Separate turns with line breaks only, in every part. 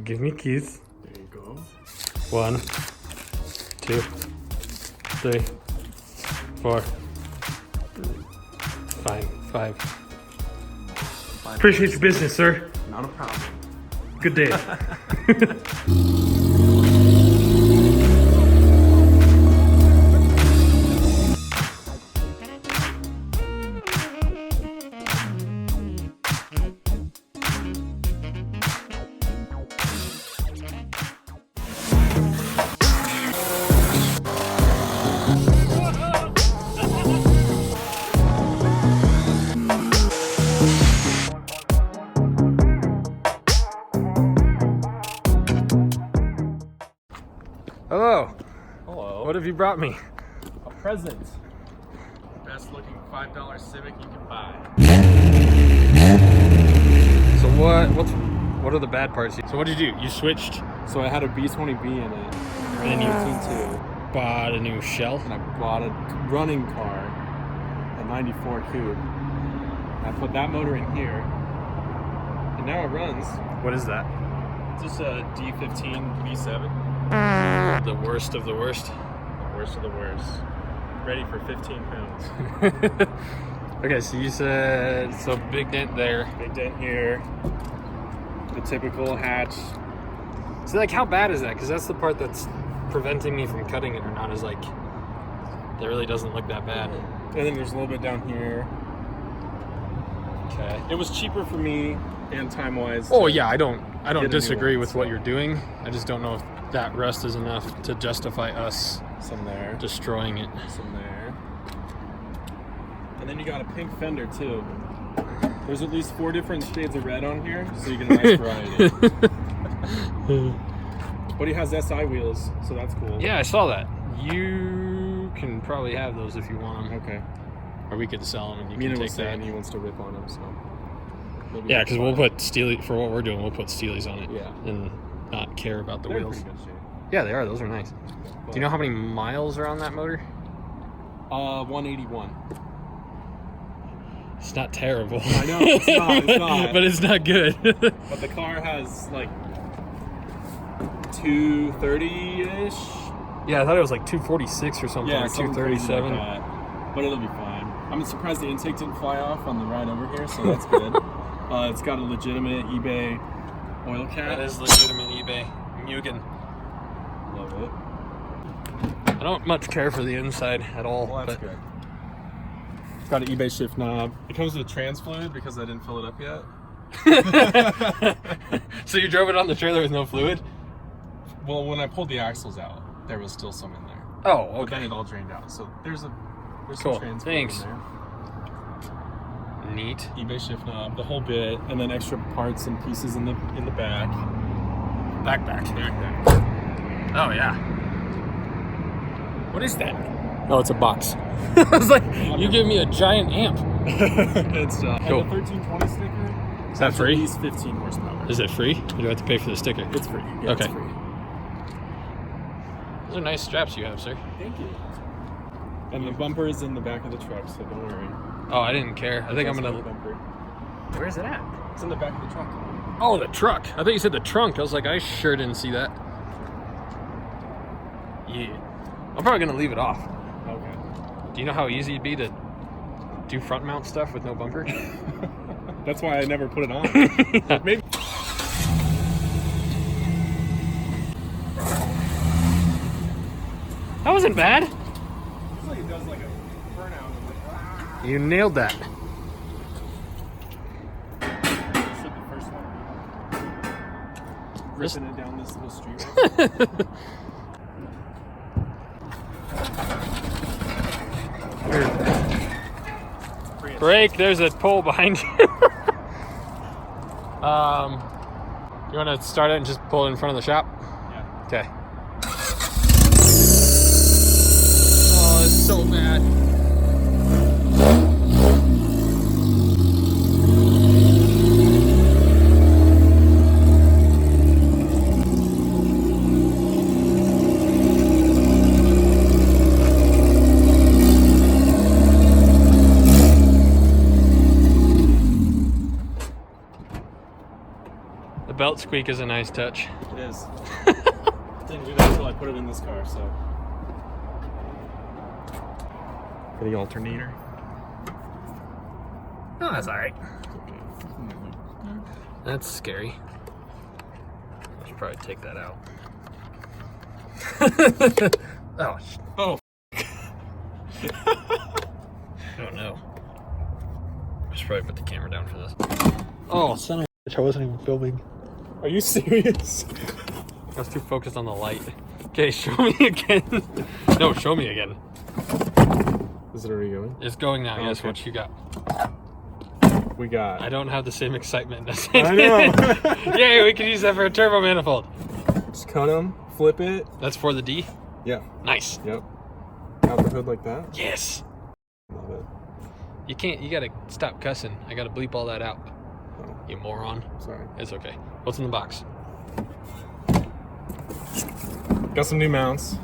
Give me keys.
There you go.
1, 2, 3, 4. Fine, 5. Appreciate your business, sir.
Not a problem.
Good day. Hello.
Hello.
What have you brought me?
A present. Best looking $5 Civic you can buy.
So what are the bad parts? So what did you do? You switched
So I had a B20B in it.
and you
18.2.
bought a new shell?
And I bought a running car, a 94 coupe. And I put that motor in here. And now it runs.
What is that?
It's just a D15 V7.
The worst of the worst.
The worst of the worst. Ready for 15 pounds.
Okay, so you said, so big dent there.
Big dent here. The typical hatch.
So like how bad is that? Because that's the part that's preventing me from cutting it or not, is like, that really doesn't look that bad.
And then there's a little bit down here.
Okay.
It was cheaper for me and time-wise.
Oh yeah, I don't
Get a new
disagree
one,
with
so.
what you're doing. I just don't know if that rust is enough to justify us
Some there.
destroying it.
Some there. And then you got a pink fender too. There's at least 4 different shades of red on here, so you get a nice variety. But he has SI wheels, so that's cool.
Yeah, I saw that. You can probably have those if you want them,
Okay.
or we could sell them and you
Mina
can
was
take that.
saying he wants to rip on them, so. Maybe
Yeah,
that's
because we'll
fine.
put Steely, for what we're doing, we'll put Steelies on it.
Yeah.
And not care about the
They're in
wheels.
pretty good shape.
Yeah, they are. Those are nice. Do you know how many miles are on that motor?
181.
It's not terrible.
I know, it's not.
But it's not good.
But the car has like 230-ish.
Yeah, I thought it was like 246 or something, or
something crazy
237.
like that. But it'll be fine. I'm surprised the intake didn't fly off on the ride over here, so that's good. It's got a legitimate eBay oil cap.
That is legitimate eBay. Mugen.
Love it.
I don't much care for the inside at all.
Well, that's
but
good. It's got an eBay shift knob. It comes with a trans fluid because I didn't fill it up yet.
So you drove it on the trailer with no fluid?
Well, when I pulled the axles out, there was still some in there.
Oh,
But then
okay.
it all drained out. So there's
Cool.
some trans fluid
Thanks.
in there.
Neat.
eBay shift knob, the whole bit, and then extra parts and pieces in the back.
Backpack. Oh, yeah. What is that?
Oh, it's a box.
I was like, you give me a giant amp.
It's
Cool.
and the 1320 sticker.
Is that
has
free?
At least 15 horsepower.
Is it free? Or do I have to pay for the sticker?
It's free. Yeah,
Okay.
It's free.
Those are nice straps you have, sir.
Thank you. And the bumper is in the back of the truck, so don't worry.
Oh, I didn't care. I think I'm
That's
gonna.
the bumper.
Where's it at?
It's in the back of the truck.
Oh, the truck. I thought you said the trunk. I was like, I sure didn't see that. Yeah. I'm probably gonna leave it off.
Okay.
Do you know how easy it'd be to do front mount stuff with no bumper?
That's why I never put it on. Maybe.
That wasn't bad.
It's like it does like a burnout. I'm like, ah.
You nailed that.
This is the first one. Ripping it down this little street.
Brake, there's a pole behind you. You want to start it and just pull it in front of the shop?
Yeah.
Okay. Oh, it's so bad. seatbelt squeak is a nice touch.
It is. Didn't do that until I put it in this car, so. For the alternator.
Oh, that's all right.
Okay.
That's scary. I should probably take that out. Oh.
Oh.
Oh no. I should probably put the camera down for this. Oh, son of a bitch, I wasn't even filming.
Are you serious?
I was too focused on the light. Okay, show me again. No, show me again.
Is it already going?
It's going now, yes.
Okay.
What you got?
We got.
I don't have the same excitement as
I know.
Yay, we can use that for a turbo manifold.
Just cut them, flip it.
That's for the D?
Yeah.
Nice.
Yep. Out the hood like that.
Yes.
Love it.
You gotta stop cussing. I gotta bleep all that out.
Oh,
You moron.
sorry.
It's okay. What's in the box?
Got some new mounts.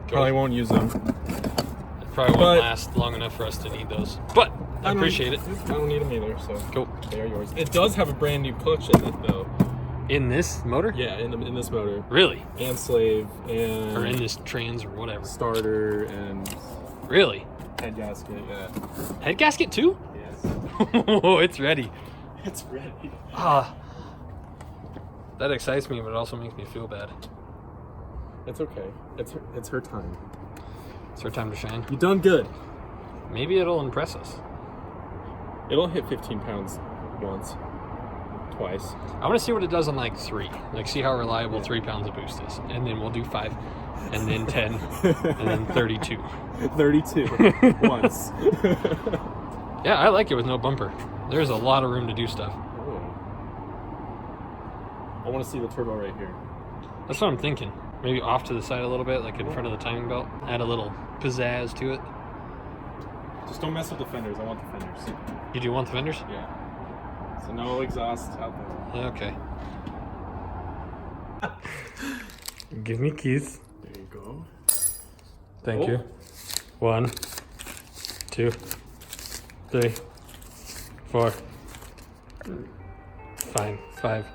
Probably won't use them.
It probably won't
But-
last long enough for us to need those. But I appreciate it.
I don't need them either, so
Cool.
they are yours. It does have a brand new clutch in it, though.
In this motor?
Yeah, in this motor.
Really?
And slave, and
Or in this trans or whatever?
starter, and
Really?
head gasket, yeah.
Head gasket too?
Yes.
Oh, it's ready.
It's ready.
Ah. That excites me, but it also makes me feel bad.
It's okay. It's her time.
It's our time to shine.
You done good.
Maybe it'll impress us.
It'll hit 15 pounds once. Twice.
I want to see what it does on like 3. Like see how reliable 3 pounds of boost is. And then we'll do 5. And then 10. And then 32.
32. Once.
Yeah, I like it with no bumper. There's a lot of room to do stuff.
Oh. I want to see the turbo right here.
That's what I'm thinking. Maybe off to the side a little bit, like in front of the timing belt. Add a little pizzazz to it.
Just don't mess with the fenders. I want the fenders.
You do want the fenders?
Yeah. So no exhaust out there.
Okay. Give me keys.
There you go.
Thank
Oh.
you. 1, 2, 3, 4. Fine. 5.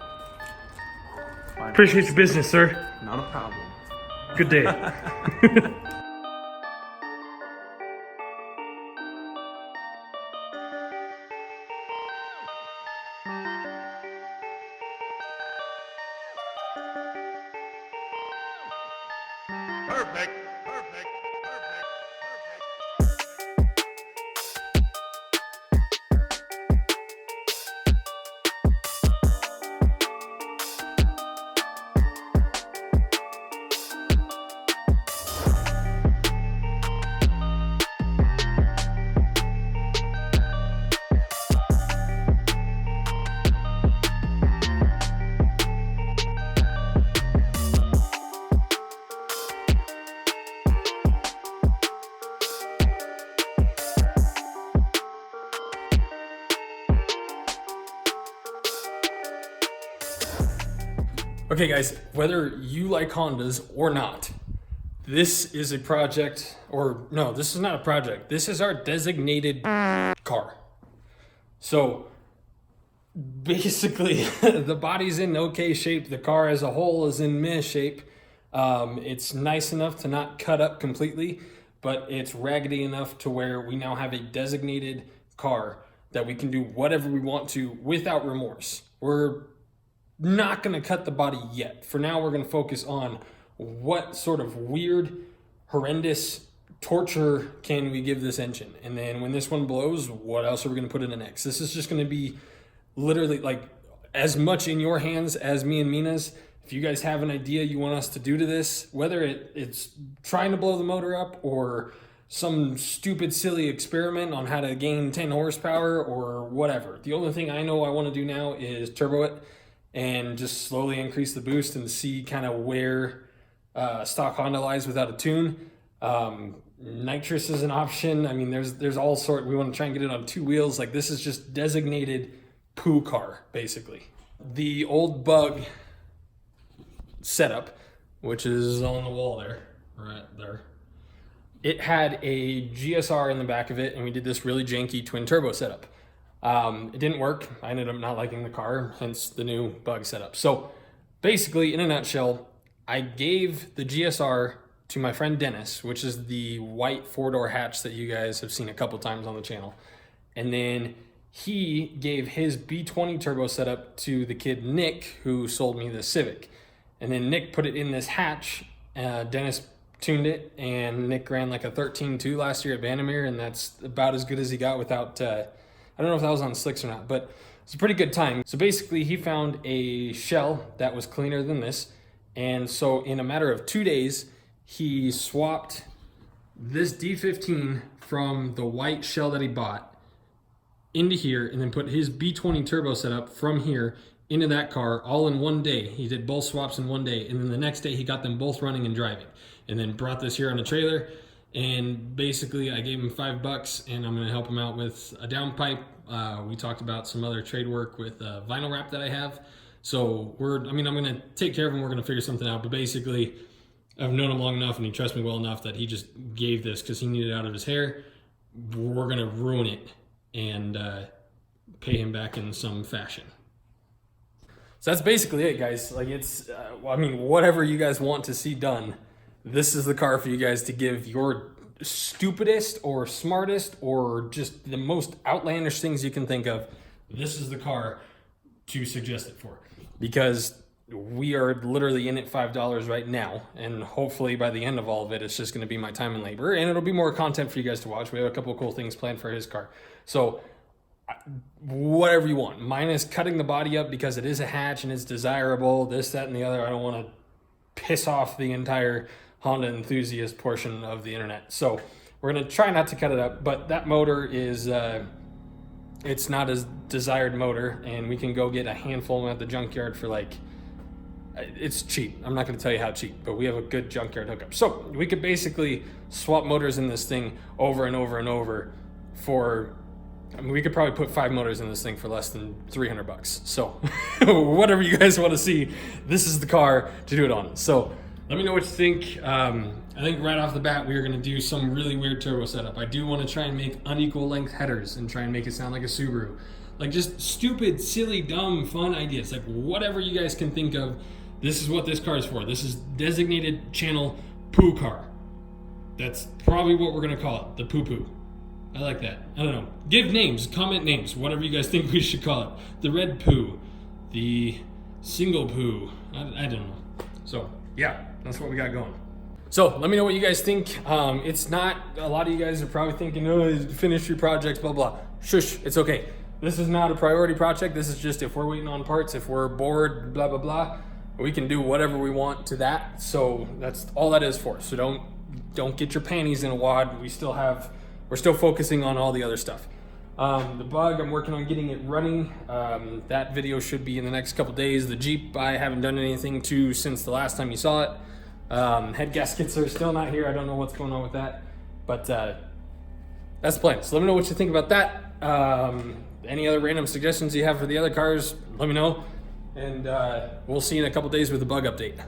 Appreciate your business, sir.
Not a problem.
Good day.
Perfect, perfect, perfect, perfect.
Okay guys, whether you like Hondas or not, this is a project, or no, this is not a project. This is our designated car. So basically the body's in okay shape. The car as a whole is in meh shape. It's nice enough to not cut up completely, but it's raggedy enough to where we now have a designated car that we can do whatever we want to without remorse. We're not going to cut the body yet. For now, we're going to focus on what sort of weird, horrendous torture can we give this engine. And then when this one blows, what else are we going to put in the next? This is just going to be literally like as much in your hands as me and Mina's. If you guys have an idea you want us to do to this, whether it's trying to blow the motor up or some stupid, silly experiment on how to gain 10 horsepower or whatever. The only thing I know I want to do now is turbo it and just slowly increase the boost and see kind of where stock Honda lies without a tune. Nitrous is an option. I mean, there's all sort. We want to try and get it on 2 wheels. Like this is just designated poo car, basically. The old Bug setup, which is on the wall there, right there. It had a GSR in the back of it, and we did this really janky twin turbo setup. It didn't work. I ended up not liking the car, hence the new Bug setup. So basically, in a nutshell, I gave the GSR to my friend Dennis, which is the white 4-door hatch that you guys have seen a couple times on the channel. And then he gave his B20 turbo setup to the kid Nick, who sold me the Civic. And then Nick put it in this hatch. Dennis tuned it, and Nick ran like a 13.2 last year at Vandermeer, and that's about as good as he got without, I don't know if that was on slicks or not, but it's a pretty good time. So basically, he found a shell that was cleaner than this. And so in a matter of 2 days, he swapped this D15 from the white shell that he bought into here, and then put his B20 turbo setup from here into that car all in 1 day. He did both swaps in 1 day, and then the next day he got them both running and driving, and then brought this here on a trailer. And basically I gave him $5, and I'm gonna help him out with a downpipe. We talked about some other trade work with vinyl wrap that I have. So I'm gonna take care of him. We're gonna figure something out, but basically I've known him long enough, and he trusts me well enough that he just gave this because he needed it out of his hair. We're gonna ruin it and pay him back in some fashion. So that's basically it, guys. Like, it's, whatever you guys want to see done, this is the car for you guys to give your stupidest or smartest or just the most outlandish things you can think of. This is the car to suggest it for, because we are literally in it $5 right now, and hopefully by the end of all of it, it's just going to be my time and labor, and it'll be more content for you guys to watch. We have a couple of cool things planned for his car. So whatever you want, minus cutting the body up because it is a hatch and it's desirable, this, that, and the other. I don't want to piss off the entire Honda enthusiast portion of the internet. So we're going to try not to cut it up, but that motor is, it's not a desired motor, and we can go get a handful at the junkyard for like, it's cheap. I'm not going to tell you how cheap, but we have a good junkyard hookup. So we could basically swap motors in this thing over and over and over for, we could probably put 5 motors in this thing for less than $300. So whatever you guys want to see, this is the car to do it on. So let me know what you think. I think right off the bat, we are going to do some really weird turbo setup. I do want to try and make unequal length headers and try and make it sound like a Subaru. Like, just stupid, silly, dumb, fun ideas. Like, whatever you guys can think of, this is what this car is for. This is designated channel poo car. That's probably what we're going to call it, the poo-poo. I like that. I don't know. Give names, comment names, whatever you guys think we should call it. The red poo, the single poo. I don't know. So yeah, that's what we got going. So let me know what you guys think. It's not, a lot of you guys are probably thinking, oh, finish your projects, blah, blah. Shush, it's okay. This is not a priority project. This is just if we're waiting on parts, if we're bored, blah, blah, blah, we can do whatever we want to that. So that's all that is for. So don't get your panties in a wad. We're still focusing on all the other stuff. The bug, I'm working on getting it running. That video should be in the next couple days. The Jeep, I haven't done anything to since the last time you saw it. Head gaskets are still not here. I don't know what's going on with that, but that's the plan. So let me know what you think about that. Any other random suggestions you have for the other cars, let me know. And we'll see you in a couple days with the bug update.